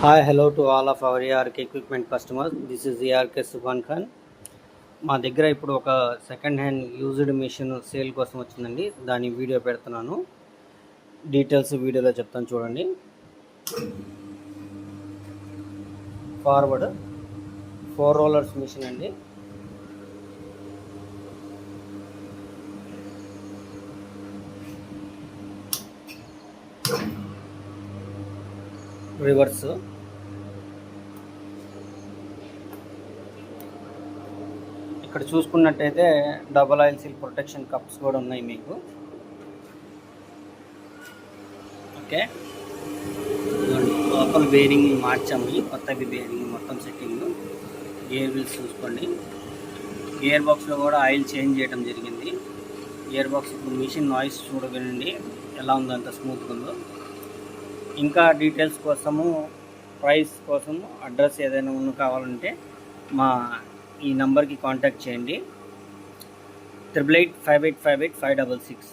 Hi, hello to all of our ARK equipment customers. This is ARK Subhan Khan. మా దగ్గర ఇప్పుడు ఒక second hand used machine sale కోసం వచ్చిందండి. దాని వీడియో పెడుతున్నాను. డీటెయిల్స్ వీడియోలో చెప్తాను చూడండి. ఫార్వర్డ్ 4 రోలర్స్ మిషన్ అండి. రివర్స్ ఇక్కడ చూసుకున్నట్టయితే double oil seal protection cups కూడా ఉన్నాయి మీకు. ఓకే, లోపల బేరింగ్ మార్చాము, కొత్తవి బేరింగ్ మొత్తం సెట్టింగ్. గేర్ వీల్స్ చూసుకోండి. గేర్ బాక్స్లో కూడా ఆయిల్ చేంజ్ చేయడం జరిగింది. గేర్ బాక్స్ ఇప్పుడు మిషన్ నాయిస్ చూడగలండి ఎలా ఉందో, అంత స్మూత్గా ఉందో. ఇంకా డీటెయిల్స్ కోసము, ప్రైస్ కోసము, అడ్రస్ ఏదైనా ఉన్న కావాలంటే మా ఈ నంబర్కి కాంటాక్ట్ చేయండి. 8885858566.